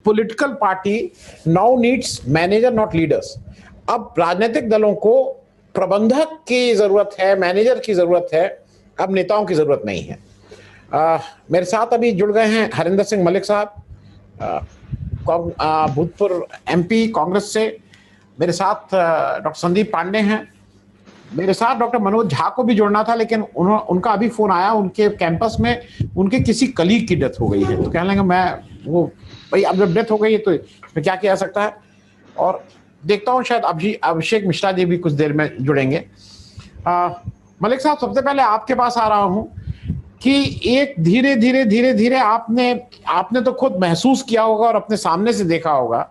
Political party now needs manager not leaders. अब राजनीतिक दलों को प्रबंधक की जरूरत है, मैनेजर की जरूरत है, अब नेताओं की जरूरत नहीं है। मेरे साथ अभी जुड़ गए हैं हरिंदर सिंह मलिक साहब, भूतपूर्व एमपी कांग्रेस से। मेरे साथ डॉक्टर संदीप पांडे हैं। मेरे साथ डॉक्टर मनोज झा को भी जोड़ना था, लेकिन उनका अभी फोन आया, उनके कैंपस में उनके किसी कलीग की डेथ हो गई है, तो कहने लगे मैं वो भाई अब जब डेथ हो गई है तो इसमें क्या किया जा सकता है। और देखता हूँ शायद अभिषेक मिश्रा जी भी कुछ देर में जुड़ेंगे। मलिक साहब, सबसे पहले आपके पास आ रहा हूँ कि एक धीरे धीरे धीरे धीरे आपने तो खुद महसूस किया होगा और अपने सामने से देखा होगा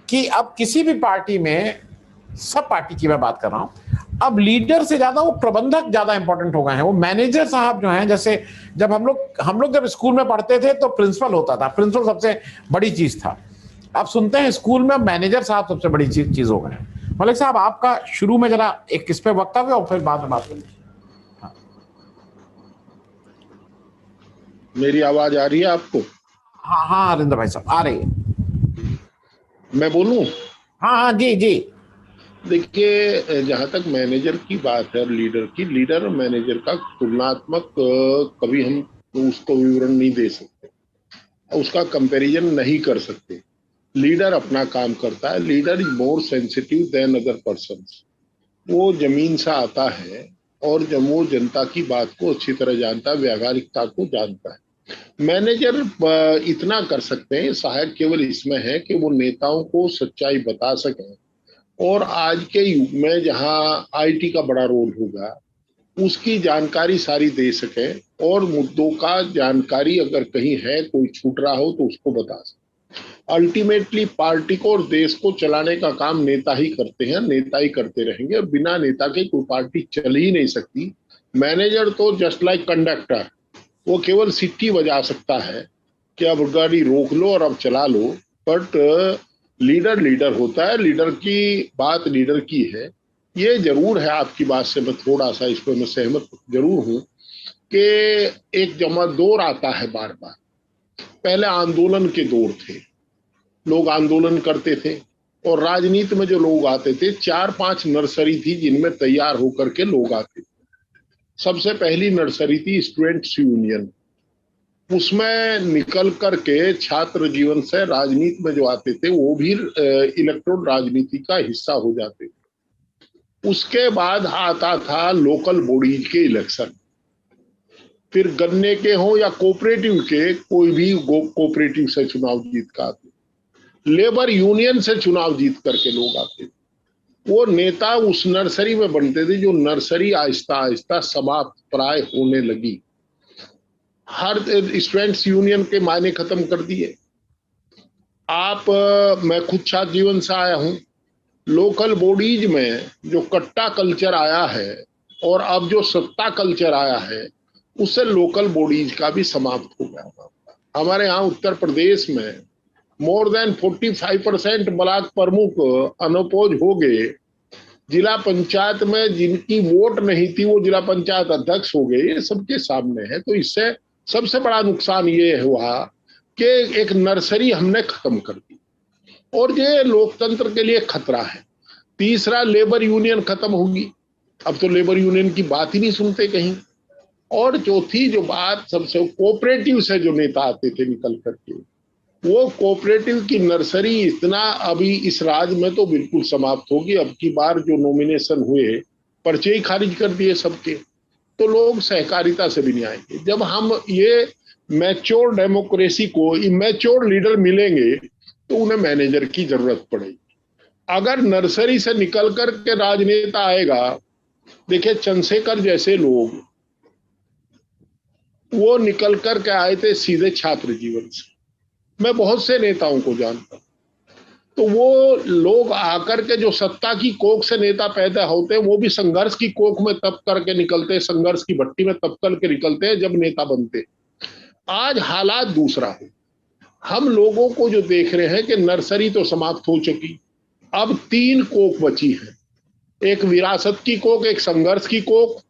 कि अब किसी भी पार्टी में, सब पार्टी की मैं बात कर रहा हूं, अब लीडर से ज्यादा वो प्रबंधक ज्यादा इंपॉर्टेंट हो गए हैं। वो मैनेजर साहब जो हैं, जैसे जब हम लोग जब स्कूल में पढ़ते थे तो प्रिंसिपल होता था, प्रिंसिपल सबसे बड़ी चीज था। अब सुनते हैं स्कूल में मैनेजर साहब सबसे बड़ी चीज हो गए हैं। मलिक साहब, आपका शुरू में जरा एक इस पे वक्तव्य और फिर बाद में बात करेंगे। मेरी आवाज आ रही है आपको? हाँ हाँ हरिंदर भाई साहब, आ रही है। मैं बोलूं? हाँ हाँ जी जी। देखिए, जहां तक मैनेजर की बात है और लीडर की, लीडर और मैनेजर का तुलनात्मक कभी हम उसको विवरण नहीं दे सकते, उसका कंपैरिजन नहीं कर सकते। लीडर अपना काम करता है। Leader is more sensitive then other persons. वो जमीन से आता है और जब वो जनता की बात को अच्छी तरह जानता है, व्यावहारिकता को जानता है। मैनेजर इतना कर सकते हैं, सहायक केवल इसमें है कि वो नेताओं को सच्चाई बता सकें, और आज के युग में जहां आईटी का बड़ा रोल होगा, उसकी जानकारी सारी दे सकें, और मुद्दों का जानकारी अगर कहीं है, कोई छूट रहा हो तो उसको बता सकें। अल्टीमेटली पार्टी को और देश को चलाने का काम नेता ही करते हैं, नेता ही करते रहेंगे, और बिना नेता के कोई पार्टी चल ही नहीं सकती। मैनेजर तो जस्ट लाइक कंडक्टर, वो केवल सिटी बजा सकता है कि अब गाड़ी रोक लो और अब चला लो, बट लीडर लीडर होता है। लीडर की बात लीडर की है। ये जरूर है, आपकी बात से मैं थोड़ा सा इस पर मैं सहमत जरूर हूं कि एक जमा दौर आता है बार बार। पहले आंदोलन के दौर थे, लोग आंदोलन करते थे, और राजनीति में जो लोग आते थे, 4-5 नर्सरी थी जिनमें तैयार होकर के लोग आते थे। सबसे पहली नर्सरी थी स्टूडेंट्स यूनियन। उसमें निकल करके छात्र जीवन से राजनीति में जो आते थे वो भी इलेक्ट्रोन राजनीति का हिस्सा हो जाते थे। उसके बाद आता था लोकल बॉडीज के इलेक्शन, फिर गन्ने के हो या कोऑपरेटिव के, कोई भी कोऑपरेटिव से चुनाव जीत कर आते, लेबर यूनियन से चुनाव जीत करके लोग आते थे। वो नेता उस नर्सरी में बनते थे, जो नर्सरी आहिस्ता आहिस्ता समाप्त प्राय होने लगी। हर स्टूडेंट्स यूनियन के मायने खत्म कर दिए। मैं खुद छात्र जीवन से आया हूं। लोकल बॉडीज में जो कट्टा कल्चर आया है और अब जो सत्ता कल्चर आया है, उससे लोकल बॉडीज का भी समाप्त हो गया। हमारे यहाँ उत्तर प्रदेश में मोर देन 45% ब्लॉक प्रमुख अनोपोज हो गए। जिला पंचायत में जिनकी वोट नहीं थी वो जिला पंचायत अध्यक्ष हो गए। ये सबके सामने है। तो इससे सबसे बड़ा नुकसान ये हुआ कि एक नर्सरी हमने खत्म कर दी, और ये लोकतंत्र के लिए खतरा है। तीसरा, लेबर यूनियन खत्म होगी। अब तो लेबर यूनियन की बात ही नहीं सुनते कहीं। और चौथी जो बात, सबसे कोऑपरेटिव से जो नेता आते थे निकल करके, वो कोऑपरेटिव की नर्सरी इतना अभी इस राज्य में तो बिल्कुल समाप्त होगी। अब की बार जो नॉमिनेशन हुए, पर्चे ही खारिज कर दिए सबके, तो लोग सहकारिता से भी नहीं आएंगे। जब हम ये मैच्योर डेमोक्रेसी को इमैच्योर लीडर मिलेंगे तो उन्हें मैनेजर की जरूरत पड़ेगी। अगर नर्सरी से निकल कर के राजनेता आएगा, देखिए चंद्रशेखर जैसे लोग, वो निकल कर के आए थे सीधे छात्र जीवन से। मैं बहुत से नेताओं को जानता हूं। तो वो लोग आकर के जो सत्ता की कोख से नेता पैदा होते हैं, वो भी संघर्ष की कोख में तप करके निकलते हैं, संघर्ष की भट्टी में तप करके निकलते हैं जब नेता बनते। आज हालात दूसरा है। हम लोगों को जो देख रहे हैं कि नर्सरी तो समाप्त हो चुकी, अब 3 कोख बची है। एक विरासत की कोख, एक संघर्ष की कोख,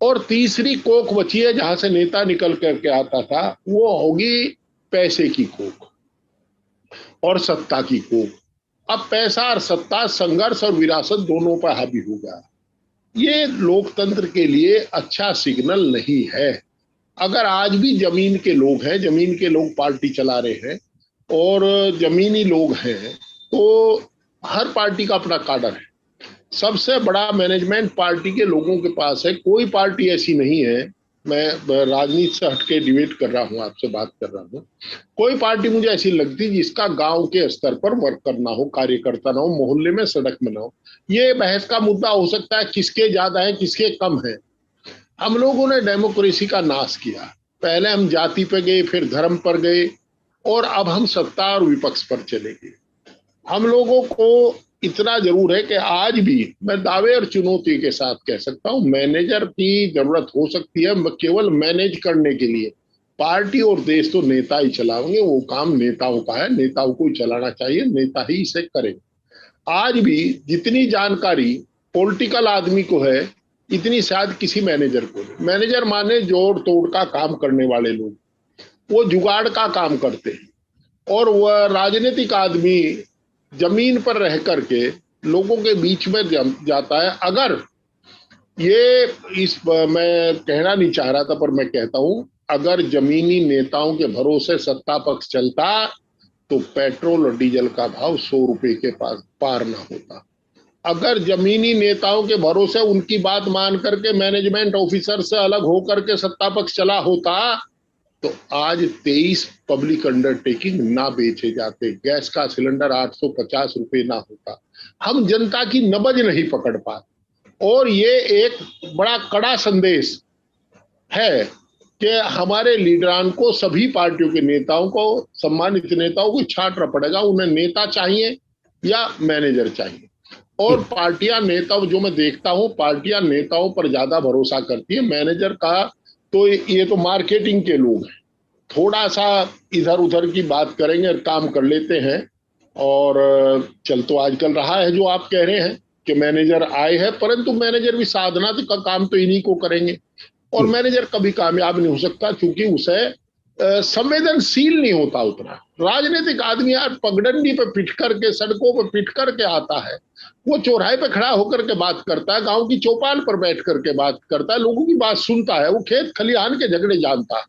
और तीसरी कोख बची है जहां से नेता निकल करके आता था, वो होगी पैसे की कोख। और सत्ता की कोख। अब पैसा और सत्ता, संघर्ष और विरासत दोनों पर हावी हो गया। ये लोकतंत्र के लिए अच्छा सिग्नल नहीं है। अगर आज भी जमीन के लोग हैं, जमीन के लोग पार्टी चला रहे हैं और जमीनी लोग हैं, तो हर पार्टी का अपना काडर है। सबसे बड़ा मैनेजमेंट पार्टी के लोगों के पास है। कोई पार्टी ऐसी नहीं है, मैं राजनीति से हटके डिबेट कर रहा हूं, आपसे बात कर रहा हूं, कोई पार्टी मुझे ऐसी लगती जिसका गांव के स्तर पर वर्कर ना हो, कार्यकर्ता ना हो, मोहल्ले में सड़क में ना हो। ये बहस का मुद्दा हो सकता है किसके ज्यादा है किसके कम है। हम लोगों ने डेमोक्रेसी का नाश किया। पहले हम जाति पे गए, फिर धर्म पर गए, और अब हम सत्ता और विपक्ष पर चले गए। हम लोगों को इतना जरूर है कि आज भी मैं दावे और चुनौती के साथ कह सकता हूं, मैनेजर की जरूरत हो सकती है केवल मैनेज करने के लिए। पार्टी और देश तो नेता ही चलाएंगे, वो काम नेताओं का है, नेताओं को ही चलाना चाहिए, नेता ही इसे करें। आज भी जितनी जानकारी पॉलिटिकल आदमी को है, इतनी शायद किसी मैनेजर को नहीं। मैनेजर माने जोड़ तोड़ का काम करने वाले लोग, वो जुगाड़ का काम करते हैं। और वह राजनीतिक आदमी जमीन पर रह करके लोगों के बीच में जाता है। अगर ये मैं कहना नहीं चाह रहा था पर मैं कहता हूं, अगर जमीनी नेताओं के भरोसे सत्ता पक्ष चलता तो पेट्रोल और डीजल का भाव 100 रुपए के पास पार ना होता। अगर जमीनी नेताओं के भरोसे उनकी बात मान करके मैनेजमेंट ऑफिसर से अलग होकर के सत्ता पक्ष चला होता तो आज 23 पब्लिक अंडरटेकिंग ना बेचे जाते, गैस का सिलेंडर 850 रुपए ना होता। हम जनता की नब्ज नहीं पकड़ पाते। और ये एक बड़ा कड़ा संदेश है कि हमारे लीडरान को, सभी पार्टियों के नेताओं को, सम्मानित नेताओं को छांटना पड़ेगा। उन्हें नेता चाहिए या मैनेजर चाहिए। और पार्टियां नेताओं, जो मैं देखता हूं, पार्टियां नेताओं पर ज्यादा भरोसा करती है। मैनेजर का तो ये तो मार्केटिंग के लोग हैं, थोड़ा सा इधर उधर की बात करेंगे और काम कर लेते हैं। और चल तो आजकल रहा है जो आप कह रहे हैं कि मैनेजर आए हैं, परंतु मैनेजर भी साधना का काम तो इन्हीं को करेंगे। और मैनेजर कभी कामयाब नहीं हो सकता क्योंकि उसे संवेदनशील नहीं होता उतना। राजनीतिक आदमी यार पगडंडी पे पिट करके, सड़कों पे पिट करके आता है, वो चौराहे पे खड़ा होकर के बात करता है, गांव की चौपाल पर बैठ करके बात करता है, लोगों की बात सुनता है, वो खेत खलिहान के झगड़े जानता है।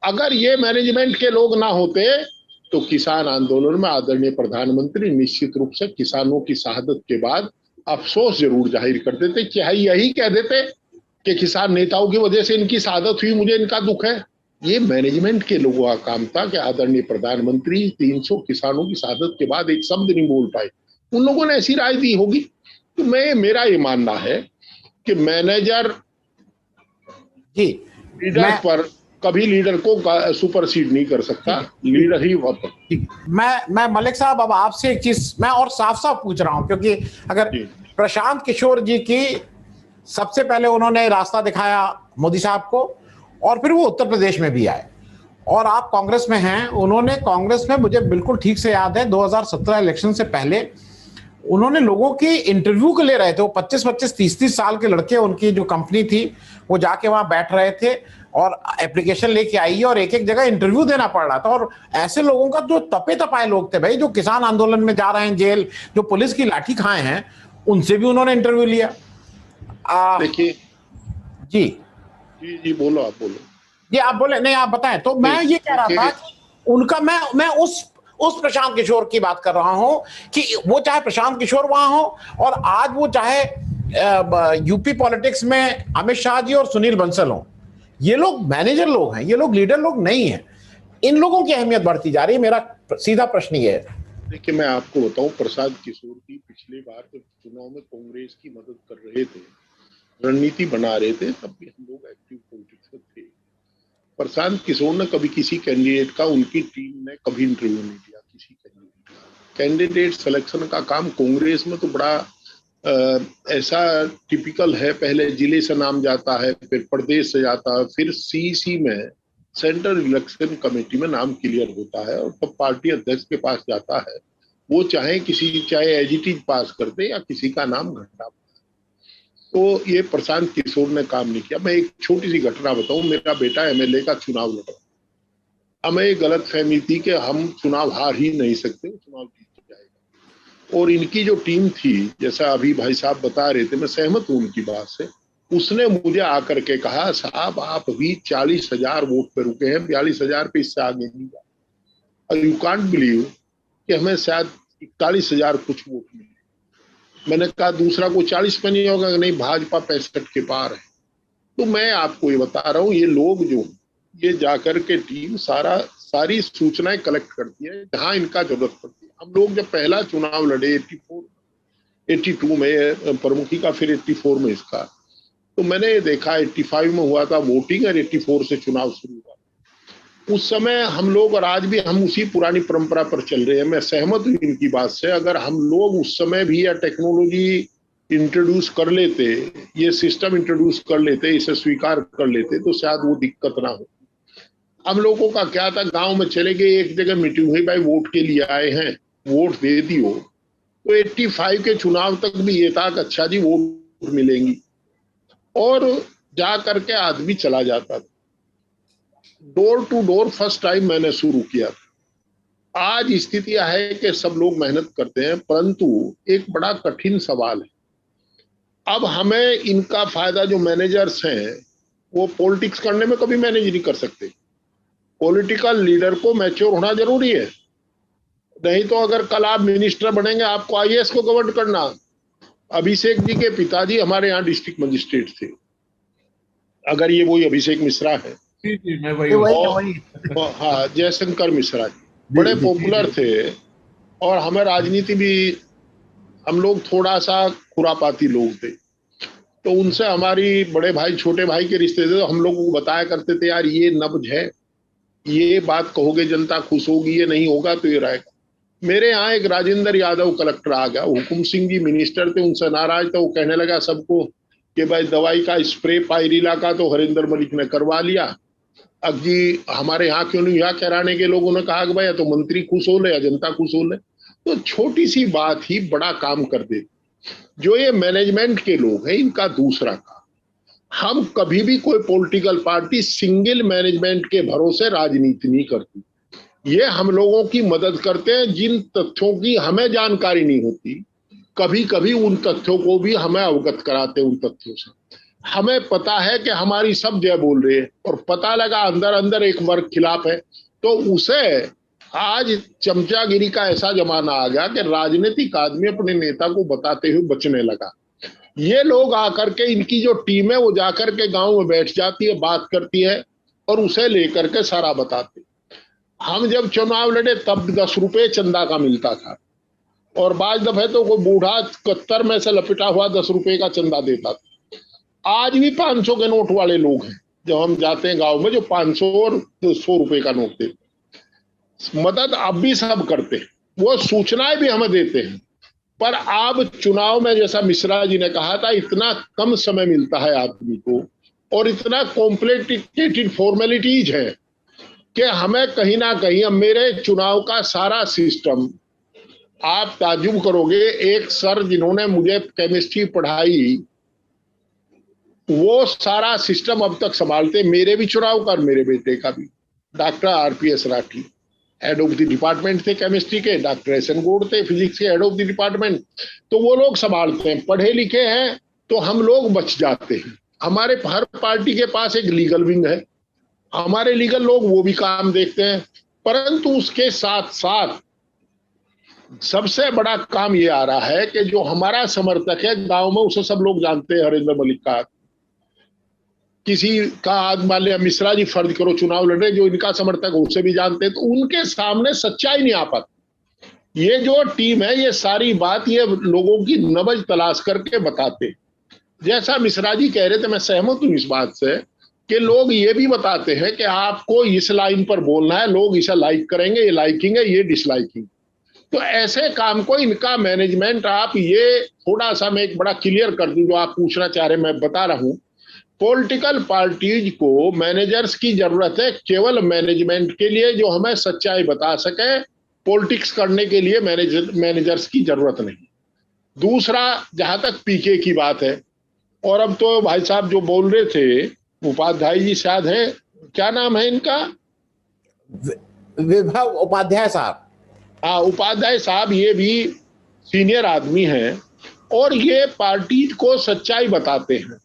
अगर ये मैनेजमेंट के लोग ना होते तो किसान आंदोलन में आदरणीय प्रधानमंत्री निश्चित रूप से किसानों की शहादत के बाद अफसोस जरूर जाहिर कर देते, चाहे यही कह देते कि किसान नेताओं की वजह से इनकी शहादत हुई, मुझे इनका दुख है। ये मैनेजमेंट के लोगों का काम था कि आदरणीय प्रधानमंत्री 300 किसानों की शहादत के बाद एक शब्द नहीं बोल पाए। उन लोगों ने ऐसी राय दी होगी। तो मेरा ये मानना है कि मैनेजर जी, लीडर पर कभी लीडर को सुपरसीड नहीं कर सकता, लीडर ही वह। मैं मलिक साहब अब आपसे एक चीज मैं और साफ साफ पूछ रहा हूं, क्योंकि अगर प्रशांत किशोर जी की सबसे पहले उन्होंने रास्ता दिखाया मोदी साहब को, और फिर वो उत्तर प्रदेश में भी आए, और आप कांग्रेस में हैं। उन्होंने कांग्रेस में, मुझे बिल्कुल ठीक से याद है, 2017 इलेक्शन से पहले उन्होंने लोगों की इंटरव्यू के ले रहे थे। वो 25-25, 30-30 साल के लड़के, उनकी जो कंपनी थी, वो जाके वहां बैठ रहे थे और एप्लीकेशन लेके आई, और एक एक जगह इंटरव्यू देना पड़ रहा था। और ऐसे लोगों का, जो तपे तपाए लोग थे भाई, जो किसान आंदोलन में जा रहे हैं जेल, जो पुलिस की लाठी खाए हैं, उनसे भी उन्होंने इंटरव्यू लिया। देखिए जी जी जी, बोलो, आप बोलो। जी, आप बोले, नहीं आप बताएं। तो मैं ये कह रहा था कि उनका, मैं उस प्रशांत किशोर की बात कर रहा हूं कि वो चाहे प्रशांत किशोर वहां हो, और आज वो चाहे यूपी पॉलिटिक्स में अमित शाह जी और सुनील बंसल हो। ये लोग मैनेजर लोग हैं, ये लोग लीडर लोग नहीं हैं। इन लोगों की अहमियत बढ़ती जा रही है। मेरा सीधा प्रश्न ये है। देखिए, मैं आपको बताऊं, प्रशांत किशोर की पिछली बार जब चुनाव में कांग्रेस की मदद कर रहे थे, रणनीति बना रहे थे, तब भी हम लोग एक्टिव पॉलिटिक्स में थे। प्रशांत किशोर ने कभी किसी कैंडिडेट का, उनकी टीम ने कभी इंटरव्यू नहीं दिया किसी कैंडिडेट सिलेक्शन का काम कांग्रेस में तो बड़ा ऐसा टिपिकल है। पहले जिले से नाम जाता है, फिर प्रदेश से जाता है, फिर सीसी में, सेंट्रल इलेक्शन कमेटी में नाम क्लियर होता है, और तब पार्टी अध्यक्ष के पास जाता है। वो चाहे एजिटिव पास कर दे या किसी का नाम घटा। तो ये प्रशांत किशोर ने काम नहीं किया। मैं एक छोटी सी घटना बताऊं, मेरा बेटा एमएलए का चुनाव लड़ा, हमें गलत फहमी थी कि हम चुनाव हार ही नहीं सकते, चुनाव जीत जाएगा। और इनकी जो टीम थी, जैसा अभी भाई साहब बता रहे थे, मैं सहमत हूं उनकी बात से। उसने मुझे आकर के कहा, साहब आप अभी 40,000 वोट पे रुके हैं, 42,000 पे इससे आगे नहीं जा। और यू कांट बिलीव कि हमें शायद 41,000 कुछ वोट मिले। मैंने कहा दूसरा कोई 40 पे नहीं होगा, नहीं भाजपा 65 के पार है। तो मैं आपको ये बता रहा हूँ, ये लोग जो ये जाकर के टीम सारी सूचनाएं कलेक्ट करती है जहां इनका जरूरत पड़ती है। हम लोग जब पहला चुनाव लड़े 82 में प्रमुखी का, फिर 84 में इसका, तो मैंने ये देखा 85 में हुआ था वोटिंग और 84 से चुनाव शुरू हुआ। उस समय हम लोग, और आज भी हम उसी पुरानी परंपरा पर चल रहे हैं। मैं सहमत हूं इनकी बात से। अगर हम लोग उस समय भी यह टेक्नोलॉजी इंट्रोड्यूस कर लेते, ये सिस्टम इंट्रोड्यूस कर लेते, इसे स्वीकार कर लेते, तो शायद वो दिक्कत ना हो। हम लोगों का क्या था, गांव में चले गए, एक जगह मीटिंग हुई, भाई वोट के लिए आए हैं, वोट दे दियो। तो 85 के चुनाव तक भी ये था कि अच्छा जी वोट मिलेंगी, और जा करके आदमी चला जाता था। Door to door first time मैंने शुरू किया था। आज स्थिति यह है कि सब लोग मेहनत करते हैं, परंतु एक बड़ा कठिन सवाल है। अब हमें इनका फायदा, जो मैनेजर्स हैं वो पॉलिटिक्स करने में कभी मैनेज नहीं कर सकते। पॉलिटिकल लीडर को मैच्योर होना जरूरी है, नहीं तो अगर कल आप मिनिस्टर बनेंगे, आपको आईएएस को गवर्न करना। अभिषेक जी के पिताजी हमारे यहाँ डिस्ट्रिक्ट मजिस्ट्रेट थे, अगर ये वही अभिषेक मिश्रा है। मैं वही हाँ, जयशंकर मिश्रा जी बड़े पॉपुलर थे, और हमें राजनीति भी, हम लोग थोड़ा सा खुरापाती लोग थे, तो उनसे हमारी बड़े भाई छोटे भाई के रिश्ते थे। तो हम लोगों को बताया करते थे, यार ये नब्ज है, ये बात कहोगे जनता खुश होगी, ये नहीं होगा तो ये रहेगा। मेरे यहाँ एक राजेंद्र यादव कलेक्टर आ गया, हुकुम सिंह जी मिनिस्टर थे, उनसे नाराज था। वो कहने लगा सबको कि भाई दवाई का स्प्रे पायरिला का तो हरिंदर मलिक ने करवा लिया, अब जी हमारे यहाँ क्यों नहीं। यहाँ कराने के लोगों ने कहा कि भाई तो मंत्री खुश हो ले या जनता खुश हो ले। तो छोटी सी बात ही बड़ा काम कर देती। जो ये मैनेजमेंट के लोग हैं, इनका दूसरा काम, हम कभी भी कोई पॉलिटिकल पार्टी सिंगल मैनेजमेंट के भरोसे राजनीति नहीं करती। ये हम लोगों की मदद करते हैं जिन तथ्यों की हमें जानकारी नहीं होती, कभी कभी उन तथ्यों को भी हमें अवगत कराते हैं। उन तथ्यों से हमें पता है कि हमारी सब जय बोल रही है, और पता लगा अंदर अंदर एक वर्ग खिलाफ है, तो उसे आज चमचागिरी का ऐसा जमाना आ गया कि राजनीतिक आदमी अपने नेता को बताते हुए बचने लगा। ये लोग आकर के, इनकी जो टीम है वो जाकर के गांव में बैठ जाती है, बात करती है, और उसे लेकर के सारा बताते। हम जब चुनाव लड़े तब 10 रुपए चंदा का मिलता था, और बाद दफे तो कोई बूढ़ा 71 में से लपेटा हुआ 10 रुपए का चंदा देता था। आज भी 500 के नोट वाले लोग हैं, जब हम जाते हैं गांव में, जो 500 और 100 रुपए का नोट देते। मदद अब भी सब करते हैं, वो सूचनाएं भी हमें देते हैं। पर अब चुनाव में, जैसा मिश्रा जी ने कहा था, इतना कम समय मिलता है आदमी को, और इतना कॉम्प्लिकेटेड फॉर्मेलिटीज है कि हमें कहीं ना कहीं, अब मेरे चुनाव का सारा सिस्टम, आप ताज्जुब करोगे, एक सर जिन्होंने मुझे केमिस्ट्री पढ़ाई, वो सारा सिस्टम अब तक संभालते, मेरे भी चुनाव का और मेरे बेटे का भी। Doctor RPS Rathi head of the department थे केमिस्ट्री के, डॉक्टर एसएन गौड़ थे फिजिक्स के हेड ऑफ द डिपार्टमेंट। तो वो लोग संभालते हैं, पढ़े लिखे हैं, तो हम लोग बच जाते हैं। हमारे हर पार्टी के पास एक लीगल विंग है, हमारे लीगल लोग वो भी काम देखते हैं। परंतु उसके साथ साथ सबसे बड़ा काम ये आ रहा है कि जो हमारा समर्थक है गांव में, उसे सब लोग जानते हैं, हरिंदर मलिक का। किसी का आज मान लिया मिश्रा जी फर्ज करो चुनाव लड़ रहे, जो इनका समर्थक है उसे भी जानते हैं, तो उनके सामने सच्चाई नहीं आ पाती। ये जो टीम है, ये सारी बात ये लोगों की नब्ज तलाश करके बताते। जैसा मिश्रा जी कह रहे थे, मैं सहमत हूं इस बात से कि लोग ये भी बताते हैं कि आपको इस लाइन पर बोलना है, लोग इसे लाइक करेंगे, ये लाइकिंग है, ये डिसलाइकिंग। तो ऐसे काम को इनका मैनेजमेंट, आप ये थोड़ा सा मैं एक बड़ा क्लियर कर दूं, जो आप पूछना चाह रहे, मैं बता रहा हूं। पॉलिटिकल पार्टीज को मैनेजर्स की जरूरत है, केवल मैनेजमेंट के लिए, जो हमें सच्चाई बता सके। पॉलिटिक्स करने के लिए मैनेजर्स की जरूरत नहीं। दूसरा, जहां तक पीके की बात है, और अब तो भाई साहब जो बोल रहे थे, उपाध्याय जी शायद है, क्या नाम है इनका, विभव उपाध्याय साहब। हाँ, उपाध्याय साहब ये भी सीनियर आदमी हैं और ये पार्टी को सच्चाई बताते हैं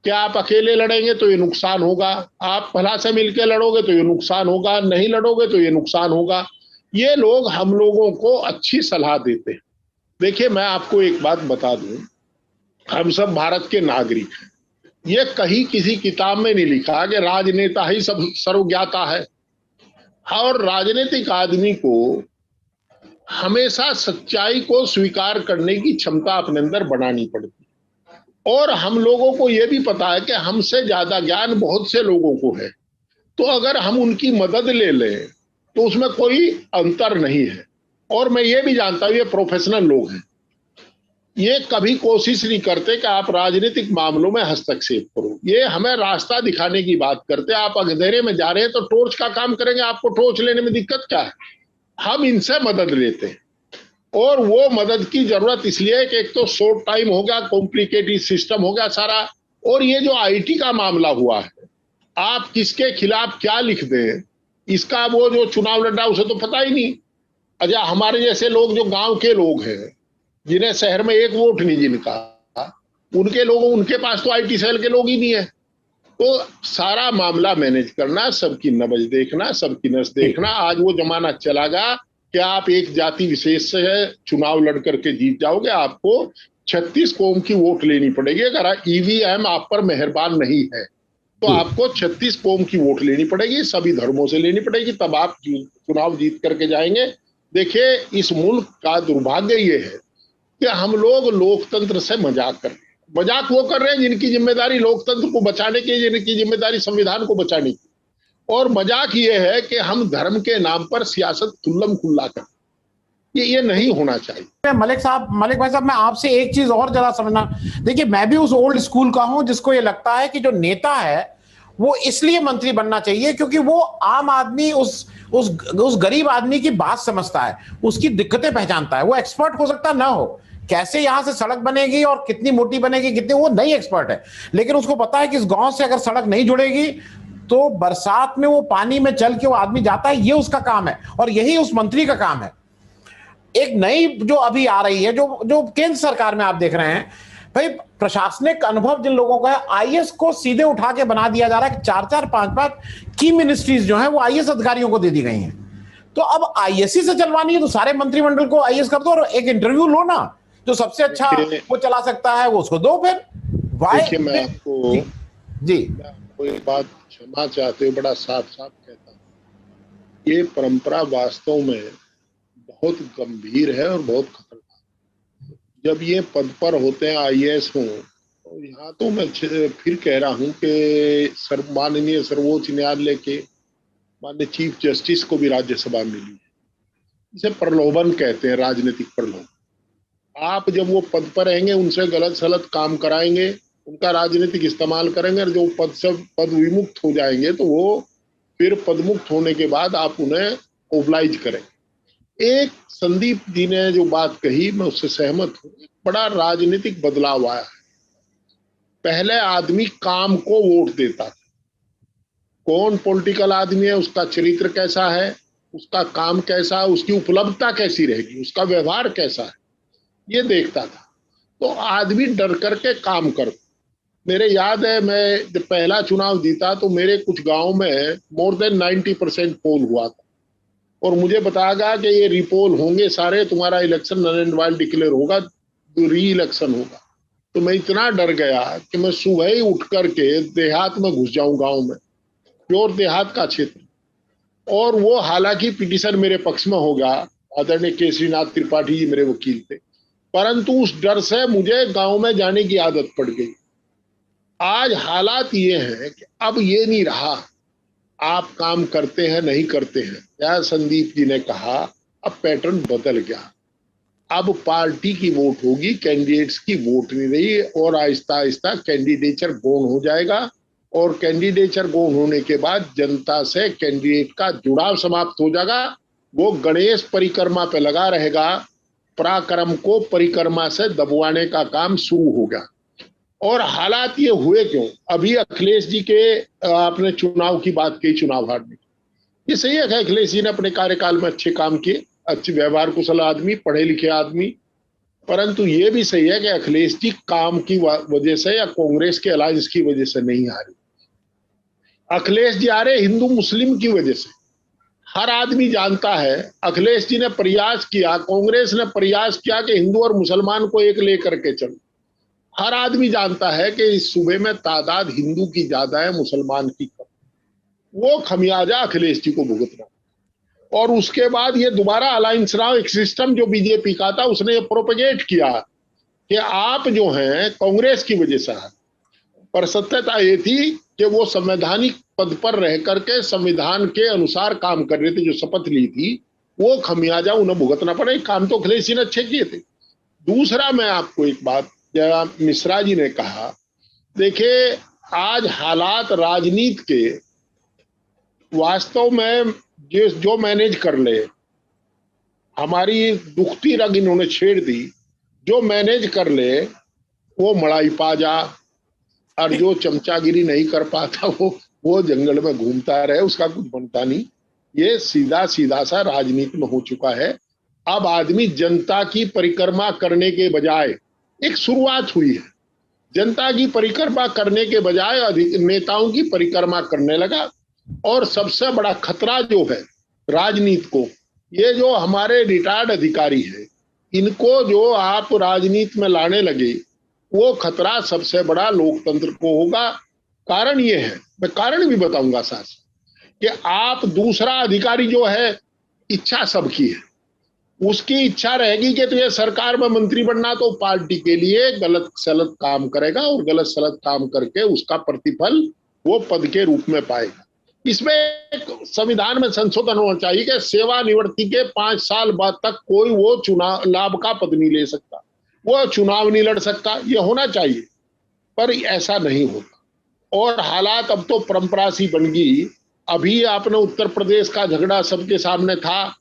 कि आप अकेले लड़ेंगे तो ये नुकसान होगा, आप भला से मिलकर लड़ोगे तो ये नुकसान होगा, नहीं लड़ोगे तो ये नुकसान होगा। ये लोग हम लोगों को अच्छी सलाह देते हैं। देखिए, मैं आपको एक बात बता दूं, हम सब भारत के नागरिक हैं। ये कहीं किसी किताब में नहीं लिखा कि राजनेता ही सब सर्वज्ञाता है। और राजनीतिक आदमी को हमेशा सच्चाई को स्वीकार करने की क्षमता अपने अंदर बनानी पड़ती है। और हम लोगों को यह भी पता है कि हमसे ज्यादा ज्ञान बहुत से लोगों को है, तो अगर हम उनकी मदद ले लें तो उसमें कोई अंतर नहीं है। और मैं ये भी जानता हूं ये प्रोफेशनल लोग हैं, ये कभी कोशिश नहीं करते कि आप राजनीतिक मामलों में हस्तक्षेप करो। ये हमें रास्ता दिखाने की बात करते हैं। आप अंधेरे में जा रहे हैं तो टॉर्च का काम करेंगे, आपको टॉर्च लेने में दिक्कत क्या है? हम इनसे मदद लेते हैं और वो मदद की जरूरत इसलिए है कि एक तो शॉर्ट टाइम हो गया, कॉम्प्लिकेटेड सिस्टम हो गया सारा। और ये जो आईटी का मामला हुआ है, आप किसके खिलाफ क्या लिख दें, इसका वो जो चुनाव लड़ रहा है उसे तो पता ही नहीं। अच्छा, हमारे जैसे लोग जो गांव के लोग हैं, जिन्हें शहर में एक वोट नहीं जिनका, उनके लोगों उनके पास तो आईटी सेल के लोग ही नहीं है। तो सारा मामला मैनेज करना, सबकी नब्ज देखना, सबकी नस देखना। आज वो जमाना चला गया कि आप एक जाति विशेष से चुनाव लड़ करके जीत जाओगे। आपको 36 कौम की वोट लेनी पड़ेगी। अगर ईवीएम आप पर मेहरबान नहीं है तो आपको 36 कौम की वोट लेनी पड़ेगी, सभी धर्मों से लेनी पड़ेगी, तब आप चुनाव जीत करके जाएंगे। देखिए, इस मुल्क का दुर्भाग्य ये है कि हम लोग लोकतंत्र से मजाक कर रहे हैं। मजाक वो कर रहे हैं जिनकी जिम्मेदारी लोकतंत्र को बचाने की, जिनकी जिम्मेदारी संविधान को बचाने की। और मजाक ये है कि हम धर्म के नाम पर सियासत खुल्लम खुल्ला कर, ये नहीं होना चाहिए। मलिक भाई साहब, मैं आपसे एक चीज और जरा समझना। देखिए, मैं भी उस ओल्ड स्कूल का हूं जिसको ये लगता है कि जो नेता है वो इसलिए मंत्री बनना चाहिए क्योंकि वो आम आदमी उस गरीब आदमी की बात समझता है, उसकी दिक्कतें पहचानता है। वो एक्सपर्ट हो सकता ना हो, कैसे यहां से सड़क बनेगी और कितनी मोटी बनेगी कितनी, वो नहीं एक्सपर्ट है, लेकिन उसको पता है कि इस गांव से अगर सड़क नहीं जुड़ेगी तो बरसात में वो पानी में चल के वो आदमी जाता है। ये उसका काम है और यही उस मंत्री का काम है। एक नई जो अभी आ रही है, जो केंद्र सरकार में आप देख रहे हैं, भाई प्रशासनिक अनुभव जिन लोगों का है, आईएएस को सीधे उठा के बना दिया जा रहा है कि 4-4, 5-5 की मिनिस्ट्रीज जो है वो आईएएस अधिकारियों को दे दी गई हैं। तो अब आईएएस से चलवानी है तो सारे मंत्रिमंडल को आईएएस कर दो और एक इंटरव्यू लो ना, जो सबसे अच्छा वो चला सकता है वो उसको दो। फिर देखिए, मैं आपको एक बात क्षमा चाहते हुए बड़ा साफ साफ कहता हूँ, ये परंपरा वास्तव में बहुत गंभीर है और बहुत खतरनाक। जब ये पद पर होते हैं, आईएएस हों, तो यहाँ तो मैं फिर कह रहा हूँ कि माननीय सर्वोच्च न्यायालय के माननीय चीफ जस्टिस को भी राज्यसभा मिली है। इसे प्रलोभन कहते हैं, राजनीतिक प्रलोभन। आप जब वो पद पर रहेंगे, उनसे गलत सलत काम कराएंगे, उनका राजनीतिक इस्तेमाल करेंगे, और जो पद विमुक्त हो जाएंगे तो वो फिर पदमुक्त होने के बाद आप उन्हें ओबलाइज करें। एक संदीप जी ने जो बात कही, मैं उससे सहमत हूँ। बड़ा राजनीतिक बदलाव आया है। पहले आदमी काम को वोट देता था, कौन पॉलिटिकल आदमी है, उसका चरित्र कैसा है, उसका काम कैसा है, उसकी उपलब्धता कैसी रहेगी, उसका व्यवहार कैसा है, ये देखता था। तो आदमी डर करके काम करता। मेरे याद है, मैं जब पहला चुनाव जीता तो मेरे कुछ गांव में मोर देन 90% पोल हुआ था और मुझे बताया गया कि ये रिपोल होंगे सारे, तुम्हारा election null and void declare होगा, री इलेक्शन होगा। तो मैं इतना डर गया कि मैं सुबह ही उठ करके देहात में घुस जाऊं, गांव में, प्योर देहात का क्षेत्र। और वो हालांकि पिटीशन मेरे पक्ष में हो गया, आदरणीय केसरीनाथ त्रिपाठी जी मेरे वकील थे, परंतु उस डर से मुझे गांव में जाने की आदत पड़ गई। आज हालात ये हैं कि अब ये नहीं रहा, आप काम करते हैं नहीं करते हैं। या संदीप जी ने कहा, अब पैटर्न बदल गया। अब पार्टी की वोट होगी, कैंडिडेट्स की वोट नहीं रही, और आहिस्ता आहिस्ता कैंडिडेचर गौण हो जाएगा। और कैंडिडेचर गौण होने के बाद जनता से कैंडिडेट का जुड़ाव समाप्त हो जाएगा। वो गणेश परिक्रमा पे लगा रहेगा, पराक्रम को परिक्रमा से दबवाने का काम शुरू होगा। और हालात ये हुए क्यों? अभी अखिलेश जी के आपने चुनाव की बात की, चुनाव हारने की, ये सही है कि अखिलेश जी ने अपने कार्यकाल में अच्छे काम किए, अच्छे व्यवहार कुशल आदमी, पढ़े लिखे आदमी, परंतु ये भी सही है कि अखिलेश जी काम की वजह से या कांग्रेस के अलायंस की वजह से नहीं हारे। अखिलेश जी आ रहे हिंदू मुस्लिम की वजह से। हर आदमी जानता है अखिलेश जी ने प्रयास किया, कांग्रेस ने प्रयास किया कि हिंदू और मुसलमान को एक लेकर के चलो। हर आदमी जानता है कि इस सूबे में तादाद हिंदू की ज्यादा है, मुसलमान की कम। वो खमियाजा अखिलेश जी को भुगतना। और उसके बाद ये दोबारा अलायंस रहा, एक सिस्टम जो बीजेपी का था, उसने ये प्रोपेगेट किया कि आप जो हैं कांग्रेस की वजह से, पर सत्यता ये थी कि वो संवैधानिक पद पर रह करके संविधान के अनुसार काम कर रहे थे, जो शपथ ली थी वो खमियाजा उन्हें भुगतना पड़ा। काम तो अखिलेश जी ने अच्छे किए थे। दूसरा, मैं आपको एक बात, जब मिश्रा जी ने कहा, देखिए आज हालात राजनीति के वास्तव में जो मैनेज कर ले, हमारी दुखती रग इन्होंने छेड़ दी, जो मैनेज कर ले वो मड़ाई पा जा, और जो चमचागिरी नहीं कर पाता वो जंगल में घूमता रहे, उसका कुछ बनता नहीं। ये सीधा सीधा सा राजनीति में हो चुका है। अब आदमी जनता की परिक्रमा करने के बजाय, एक शुरुआत हुई है, जनता की परिक्रमा करने के बजाय नेताओं की परिक्रमा करने लगा। और सबसे बड़ा खतरा जो है राजनीति को, ये जो हमारे रिटायर्ड अधिकारी है, इनको जो आप राजनीति में लाने लगे, वो खतरा सबसे बड़ा लोकतंत्र को होगा। कारण ये है, मैं कारण भी बताऊंगा साथ, कि आप दूसरा अधिकारी जो है, इच्छा सबकी है, उसकी इच्छा रहेगी कि तुझे सरकार में मंत्री बनना, तो पार्टी के लिए गलत सलत काम करेगा, और गलत सलत काम करके उसका प्रतिफल वो पद के रूप में पाएगा। इसमें एक संविधान में संशोधन होना चाहिए कि सेवानिवृत्ति के 5 साल बाद तक कोई वो चुनाव लाभ का पद नहीं ले सकता, वो चुनाव नहीं लड़ सकता, ये होना चाहिए, पर ऐसा नहीं होता। और हालात अब तो परंपरा सी बन गई। अभी आपने उत्तर प्रदेश का झगड़ा सबके सामने था,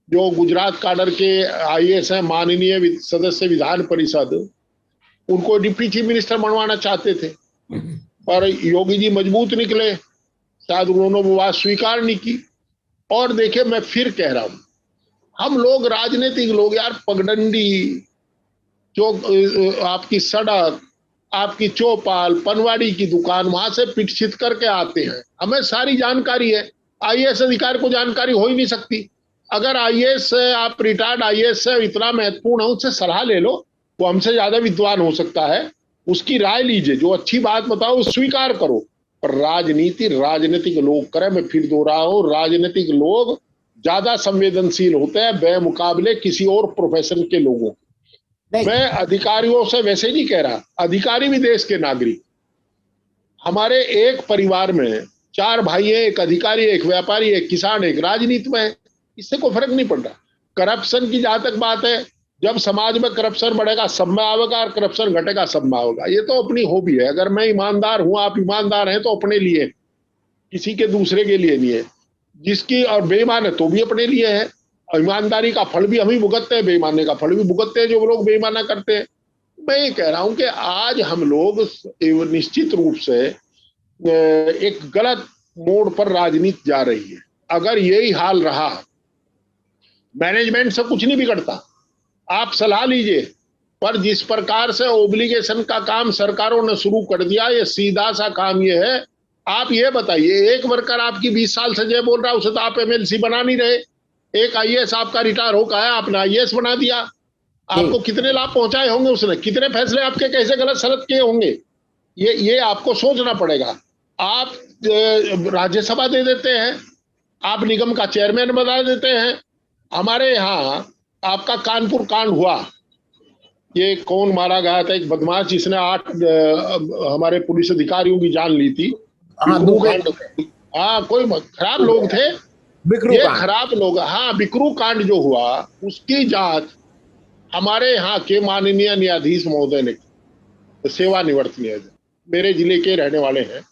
जो गुजरात काडर के आईएएस हैं, माननीय सदस्य विधान परिषद, उनको डिप्टी चीफ मिनिस्टर बनवाना चाहते थे, पर योगी जी मजबूत निकले, शायद उन्होंने वो बात स्वीकार नहीं की। और देखिए, मैं फिर कह रहा हूं, हम लोग राजनीतिक लोग यार, पगडंडी, जो आपकी सड़क, आपकी चौपाल, पनवाड़ी की दुकान, वहां से पिट करके आते हैं, हमें सारी जानकारी है। आईएएस अधिकारी को जानकारी हो ही नहीं सकती। अगर आईएएस, आप रिटायर्ड आईएएस से इतना महत्वपूर्ण है, उससे सलाह ले लो, वो हमसे ज्यादा विद्वान हो सकता है, उसकी राय लीजिए, जो अच्छी बात बताओ स्वीकार करो। पर राजनीति राजनीतिक लोग करें। मैं फिर दोहराऊं, राजनीतिक लोग ज्यादा संवेदनशील होते हैं बेमुकाबले किसी और प्रोफेशन के लोगों। मैं अधिकारियों से वैसे नहीं कह रहा, अधिकारी भी देश के नागरिक। हमारे एक परिवार में 4 भाई हैं, एक अधिकारी, एक व्यापारी, एक किसान, एक राजनीति में है, इससे कोई फर्क नहीं पड़ रहा। करप्शन की जहां तक बात है, जब समाज में करप्शन बढ़ेगा सब में आवेगा, और करप्शन घटेगा सब में आवेगा। ये तो अपनी हॉबी है। अगर मैं ईमानदार हूं, आप ईमानदार हैं, तो अपने लिए, किसी के दूसरे के लिए नहीं है। जिसकी और बेईमान है तो भी अपने लिए है। ईमानदारी का फल भी हम ही भुगतते हैं, बेईमानी का फल भी भुगतते हैं जो लोग बेईमाना करते हैं। मैं ये कह रहा हूं कि आज हम लोग निश्चित रूप से एक गलत मोड़ पर राजनीति जा रही है। अगर यही हाल रहा, मैनेजमेंट से कुछ नहीं बिगड़ता, आप सलाह लीजिए, पर जिस प्रकार से ओब्लिगेशन का काम सरकारों ने शुरू कर दिया, ये सीधा सा काम ये है। आप ये बताइए, एक वर्कर आपकी 20 साल से ये बोल रहा है, उसे तो आप एमएलसी बना नहीं रहे। एक आईएएस आपका रिटायर होकर आया, आपने आईएएस बना दिया। आपको कितने लाभ पहुंचाए होंगे उसने, कितने फैसले आपके कैसे गलत सलत किए होंगे, ये आपको सोचना पड़ेगा। आप राज्यसभा दे देते हैं, आप निगम का चेयरमैन बना देते हैं। हमारे यहाँ आपका कानपुर कांड हुआ, ये कौन मारा गया था, एक बदमाश जिसने 8 हमारे पुलिस अधिकारियों की जान ली थी। बिकरू कांड, हाँ, कोई खराब लोग थे, ये खराब लोग। हाँ, बिकरू कांड जो हुआ, उसकी जांच हमारे यहाँ के माननीय न्यायाधीश महोदय ने, सेवानिवृत्त न्यायाधीश, मेरे जिले के रहने वाले हैं,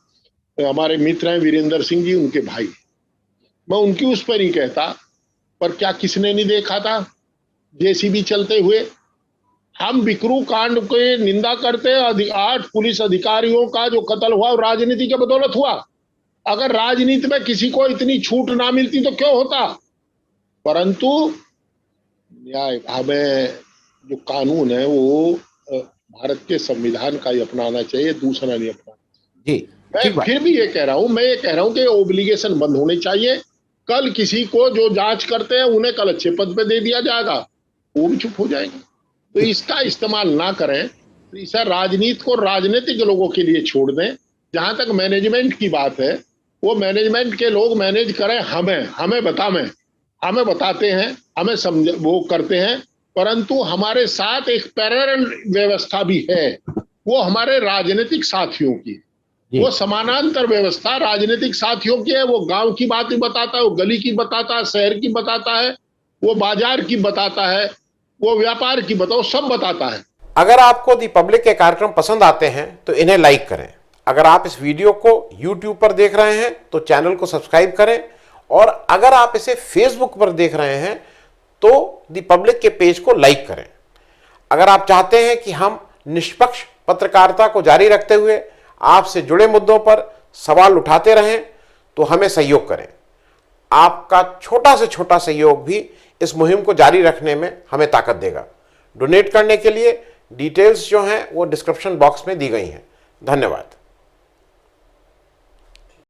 हमारे मित्र हैं वीरेंद्र सिंह जी, उनके भाई। मैं उनकी उस पर नहीं कहता, पर क्या किसने नहीं देखा था जेसीबी चलते हुए? हम बिकरू कांड की निंदा करते हैं। 8 पुलिस अधिकारियों का जो कत्ल हुआ, राजनीति के बदौलत हुआ। अगर राजनीति में किसी को इतनी छूट ना मिलती तो क्यों होता। परंतु न्याय हमें जो कानून है वो भारत के संविधान का ही अपनाना चाहिए, दूसरा नहीं अपनाना जी। चाहिए। मैं फिर भी ये कह रहा हूं कि ओब्लिगेशन बंद होनी चाहिए। कल किसी को जो जांच करते हैं उन्हें कल अच्छे पद पे दे दिया जाएगा, वो भी चुप हो जाएंगे। तो इसका इस्तेमाल ना करें। तो इस राजनीति को राजनीतिक लोगों के लिए छोड़ दें। जहां तक मैनेजमेंट की बात है, वो मैनेजमेंट के लोग मैनेज करें, हमें बताते हैं, हमें समझ वो करते हैं। परंतु हमारे साथ एक पैरेलल व्यवस्था भी है, वो हमारे राजनीतिक साथियों की, वो समानांतर व्यवस्था राजनीतिक साथियों की है। वो गांव की बात भी बताता है, वो गली की बताता है, शहर की बताता है, वो बाजार की बताता है, वो व्यापार की बताओ, सब बताता है। अगर आपको दी पब्लिक के कार्यक्रम पसंद आते हैं तो इन्हें लाइक करें। अगर आप इस वीडियो को YouTube पर देख रहे हैं तो चैनल को सब्सक्राइब करें, और अगर आप इसे Facebook पर देख रहे हैं तो दी पब्लिक के पेज को लाइक करें। अगर आप चाहते हैं कि हम निष्पक्ष पत्रकारिता को जारी रखते हुए आपसे जुड़े मुद्दों पर सवाल उठाते रहें तो हमें सहयोग करें। आपका छोटा से छोटा सहयोग भी इस मुहिम को जारी रखने में हमें ताकत देगा। डोनेट करने के लिए डिटेल्स जो हैं वो डिस्क्रिप्शन बॉक्स में दी गई हैं। धन्यवाद।